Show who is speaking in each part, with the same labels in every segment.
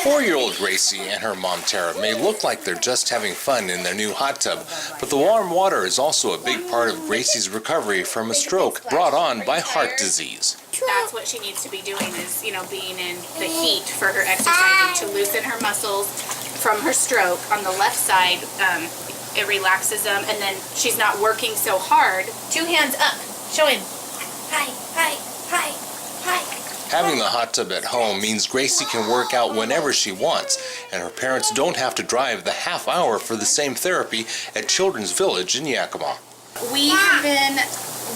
Speaker 1: 4-year-old Gracie and her mom Tara may look like they're just having fun in their new hot tub, but the warm water is also a big part of Gracie's recovery from a stroke brought on by heart disease.
Speaker 2: That's what she needs to be doing is, being in the heat for her exercising to loosen her muscles from her stroke. On the left side, it relaxes them, and then she's not working so hard. 2 hands up. Show him. Hi, hi, hi, hi.
Speaker 1: Having the hot tub at home means Gracie can work out whenever she wants, and her parents don't have to drive the half hour for the same therapy at Children's Village in Yakima.
Speaker 2: We have been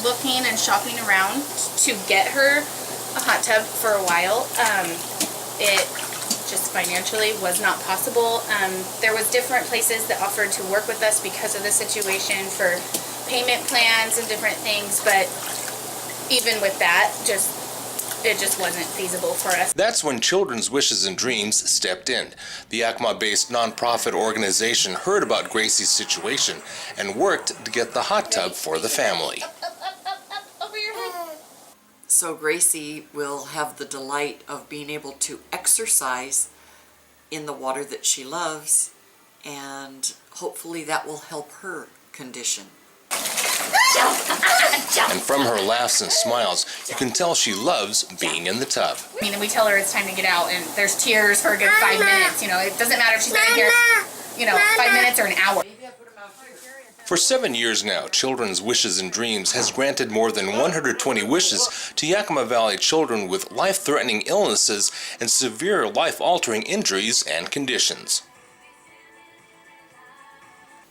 Speaker 2: looking and shopping around to get her a hot tub for a while. It just financially was not possible. There was different places that offered to work with us because of the situation for payment plans and different things, but even with that, it just wasn't feasible for us.
Speaker 1: That's when Children's Wishes and Dreams stepped in. The Yakima-based nonprofit organization heard about Gracie's situation and worked to get the hot tub for the family.
Speaker 2: Over your head.
Speaker 3: So Gracie will have the delight of being able to exercise in the water that she loves, and hopefully that will help her condition.
Speaker 1: And from her laughs and smiles, you can tell she loves being in the tub.
Speaker 2: We tell her it's time to get out, and there's tears for a good 5 minutes. It doesn't matter if she's been in here, 5 minutes or an hour.
Speaker 1: For 7 years now, Children's Wishes and Dreams has granted more than 120 wishes to Yakima Valley children with life-threatening illnesses and severe life-altering injuries and conditions.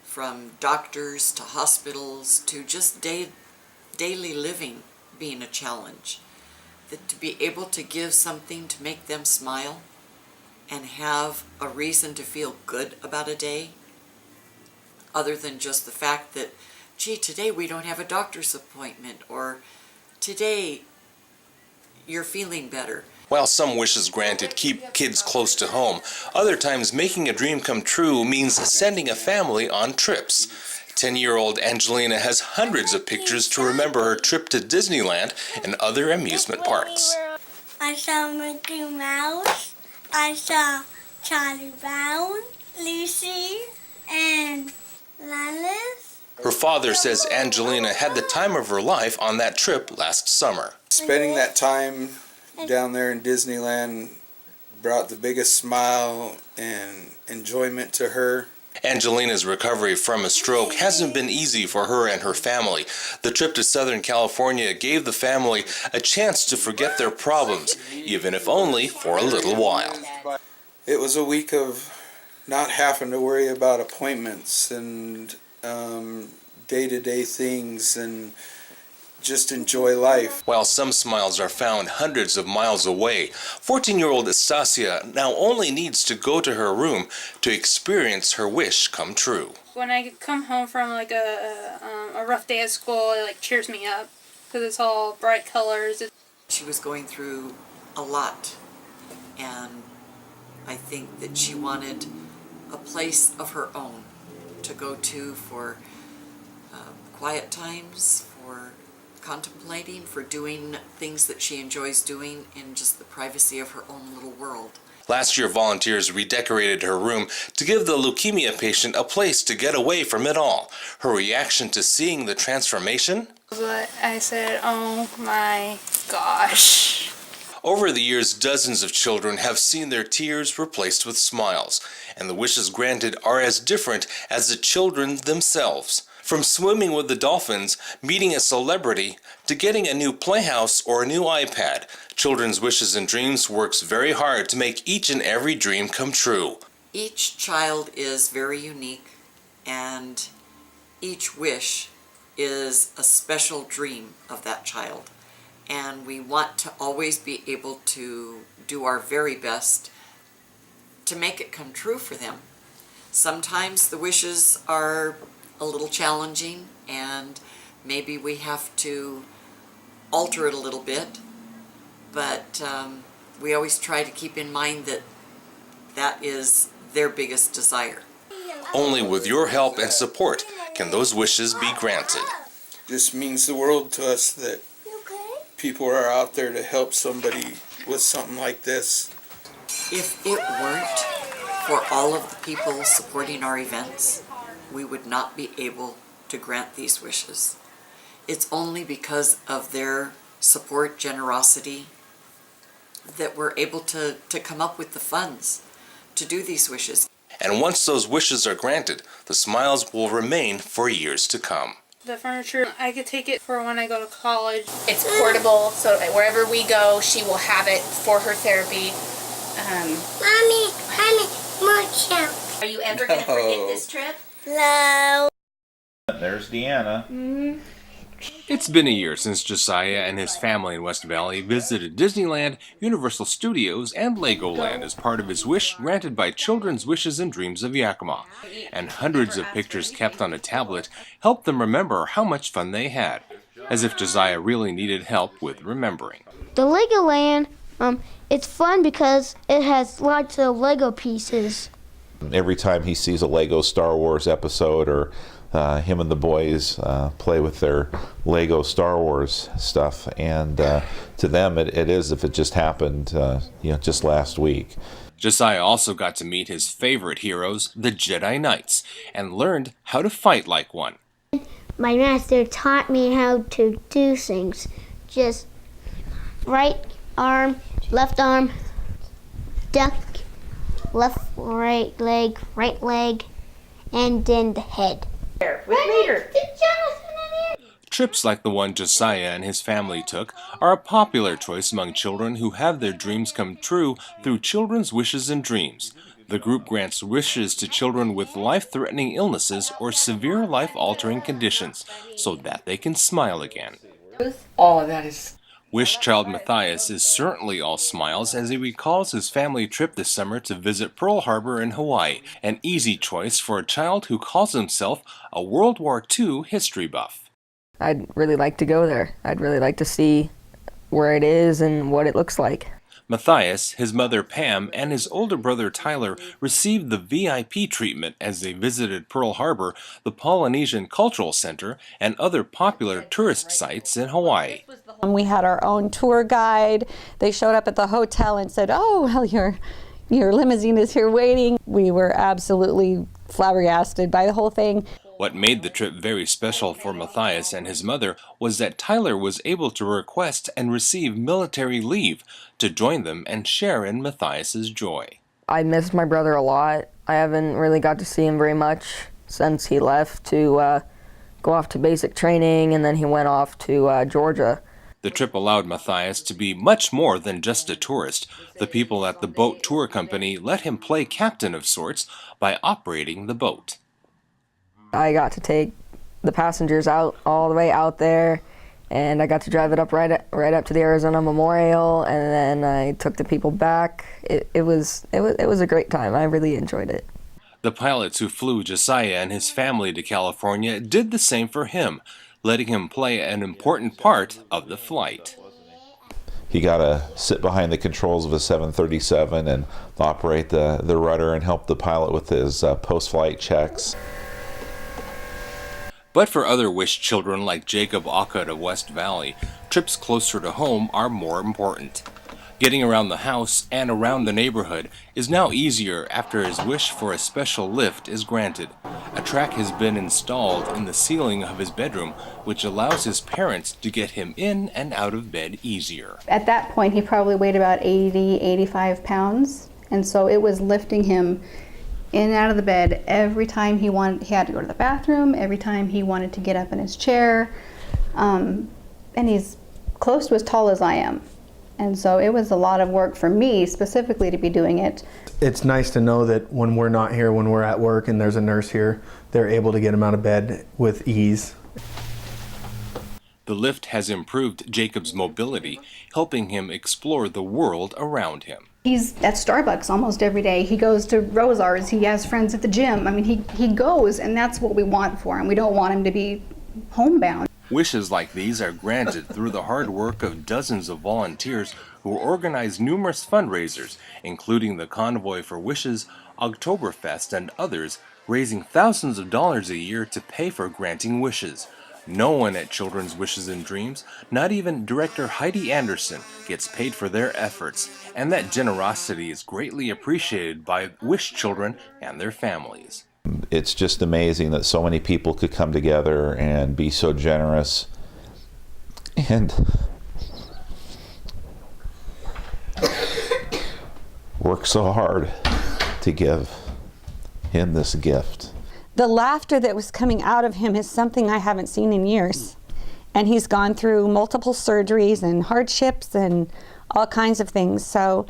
Speaker 3: From doctors to hospitals to just daily living being a challenge. That to be able to give something to make them smile and have a reason to feel good about a day, other than just the fact that, gee, today we don't have a doctor's appointment, or today you're feeling better.
Speaker 1: While some wishes granted keep kids close to home, other times making a dream come true means sending a family on trips. 10-year-old Angelina has hundreds of pictures to remember her trip to Disneyland and other amusement parks.
Speaker 4: I saw Mickey Mouse, I saw Charlie Brown, Lucy, and Alice.
Speaker 1: Her father says Angelina had the time of her life on that trip last summer.
Speaker 5: Spending that time down there in Disneyland brought the biggest smile and enjoyment to her.
Speaker 1: Angelina's recovery from a stroke hasn't been easy for her and her family. The trip to Southern California gave the family a chance to forget their problems, even if only for a little while.
Speaker 5: It was a week of not having to worry about appointments and day-to-day things and just enjoy life.
Speaker 1: While some smiles are found hundreds of miles away, 14-year-old Estacia now only needs to go to her room to experience her wish come true.
Speaker 6: When I come home from a rough day at school, it cheers me up because it's all bright colors.
Speaker 3: She was going through a lot, and I think that she wanted a place of her own to go to for quiet times, for contemplating, for doing things that she enjoys doing in just the privacy of her own little world.
Speaker 1: Last year, volunteers redecorated her room to give the leukemia patient a place to get away from it all. Her reaction to seeing the transformation?
Speaker 6: But I said, oh my gosh.
Speaker 1: Over the years, dozens of children have seen their tears replaced with smiles, and the wishes granted are as different as the children themselves. From swimming with the dolphins, meeting a celebrity, to getting a new playhouse or a new iPad, Children's Wishes and Dreams works very hard to make each and every dream come true.
Speaker 3: Each child is very unique, and each wish is a special dream of that child. And we want to always be able to do our very best to make it come true for them. Sometimes the wishes are a little challenging, and maybe we have to alter it a little bit, but we always try to keep in mind that that is their biggest desire.
Speaker 1: Only with your help and support can those wishes be granted.
Speaker 5: This means the world to us that people are out there to help somebody with something like this.
Speaker 3: If it weren't for all of the people supporting our events, we would not be able to grant these wishes. It's only because of their support, generosity, that we're able to come up with the funds to do these wishes.
Speaker 1: And once those wishes are granted, the smiles will remain for years to come.
Speaker 6: The furniture, I could take it for when I go to college.
Speaker 2: It's portable, so wherever we go, she will have it for her therapy.
Speaker 4: Mommy, more chow.
Speaker 7: Are you ever going to forget this trip?
Speaker 4: No.
Speaker 8: There's Deanna.
Speaker 1: It's been a year since Josiah and his family in West Valley visited Disneyland, Universal Studios, and Legoland as part of his wish granted by Children's Wishes and Dreams of Yakima. And hundreds of pictures kept on a tablet helped them remember how much fun they had, as if Josiah really needed help with remembering.
Speaker 9: The Legoland, it's fun because it has lots of Lego pieces.
Speaker 8: Every time he sees a Lego Star Wars episode, or him and the boys play with their Lego Star Wars stuff, and to them it is if it just happened just last week.
Speaker 1: Josiah also got to meet his favorite heroes, the Jedi Knights, and learned how to fight like one.
Speaker 9: My master taught me how to do things. Just right arm, duck, right leg, and then the head.
Speaker 7: With later.
Speaker 1: Trips like the one Josiah and his family took are a popular choice among children who have their dreams come true through Children's Wishes and Dreams. The group grants wishes to children with life-threatening illnesses or severe life-altering conditions so that they can smile again.
Speaker 3: Oh, that is...
Speaker 1: Wish Child Matthias is certainly all smiles as he recalls his family trip this summer to visit Pearl Harbor in Hawaii, an easy choice for a child who calls himself a World War II history buff.
Speaker 10: I'd really like to go there. I'd really like to see where it is and what it looks like.
Speaker 1: Matthias, his mother Pam, and his older brother Tyler received the VIP treatment as they visited Pearl Harbor, the Polynesian Cultural Center, and other popular tourist sites in Hawaii.
Speaker 11: We had our own tour guide. They showed up at the hotel and said, "Oh, well, your limousine is here waiting." We were absolutely flabbergasted by the whole thing.
Speaker 1: What made the trip very special for Matthias and his mother was that Tyler was able to request and receive military leave to join them and share in Matthias's joy.
Speaker 10: I missed my brother a lot. I haven't really got to see him very much since he left to go off to basic training, and then he went off to Georgia.
Speaker 1: The trip allowed Matthias to be much more than just a tourist. The people at the boat tour company let him play captain of sorts by operating the boat.
Speaker 10: I got to take the passengers out all the way out there, and I got to drive it up right up to the Arizona Memorial, and then I took the people back. It was a great time. I really enjoyed it.
Speaker 1: The pilots who flew Josiah and his family to California did the same for him, letting him play an important part of the flight.
Speaker 8: He got to sit behind the controls of a 737 and operate the rudder and help the pilot with his post-flight checks.
Speaker 1: But for other wish children like Jacob Akkad of West Valley, trips closer to home are more important. Getting around the house and around the neighborhood is now easier after his wish for a special lift is granted. A track has been installed in the ceiling of his bedroom, which allows his parents to get him in and out of bed easier.
Speaker 12: At that point, he probably weighed about 85 pounds, and so it was lifting him in and out of the bed every time he had to go to the bathroom, every time he wanted to get up in his chair, and he's close to as tall as I am. And so it was a lot of work for me specifically to be doing it.
Speaker 13: It's nice to know that when we're not here, when we're at work and there's a nurse here, they're able to get him out of bed with ease.
Speaker 1: The lift has improved Jacob's mobility, helping him explore the world around him.
Speaker 12: He's at Starbucks almost every day. He goes to Rosar's. He has friends at the gym. I mean, he goes, and that's what we want for him. We don't want him to be homebound.
Speaker 1: Wishes like these are granted through the hard work of dozens of volunteers who organize numerous fundraisers, including the Convoy for Wishes, Oktoberfest, and others, raising thousands of dollars a year to pay for granting wishes. No one at Children's Wishes and Dreams, not even director Heidi Anderson, gets paid for their efforts, and that generosity is greatly appreciated by Wish children and their families.
Speaker 8: It's just amazing that so many people could come together and be so generous and work so hard to give him this gift.
Speaker 11: The laughter that was coming out of him is something I haven't seen in years. And he's gone through multiple surgeries and hardships and all kinds of things. So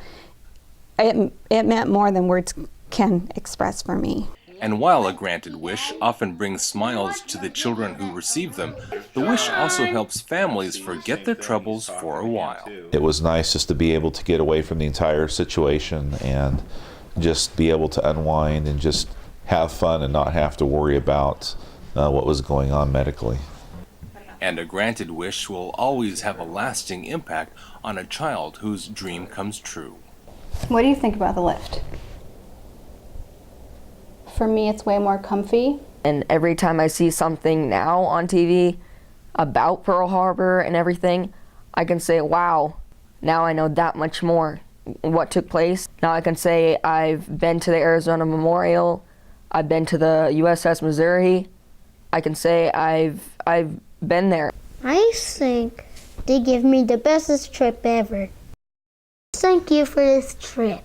Speaker 11: it meant more than words can express for me.
Speaker 1: And while a granted wish often brings smiles to the children who receive them, the wish also helps families forget their troubles for a while.
Speaker 8: It was nice just to be able to get away from the entire situation and just be able to unwind and just have fun and not have to worry about what was going on medically.
Speaker 1: And a granted wish will always have a lasting impact on a child whose dream comes true.
Speaker 12: What do you think about the lift? For me, it's way more comfy.
Speaker 10: And every time I see something now on TV about Pearl Harbor and everything, I can say, wow, now I know that much more what took place. Now I can say I've been to the Arizona Memorial, I've been to the USS Missouri. I can say I've been there.
Speaker 9: I think they give me the bestest trip ever. Thank you for this trip.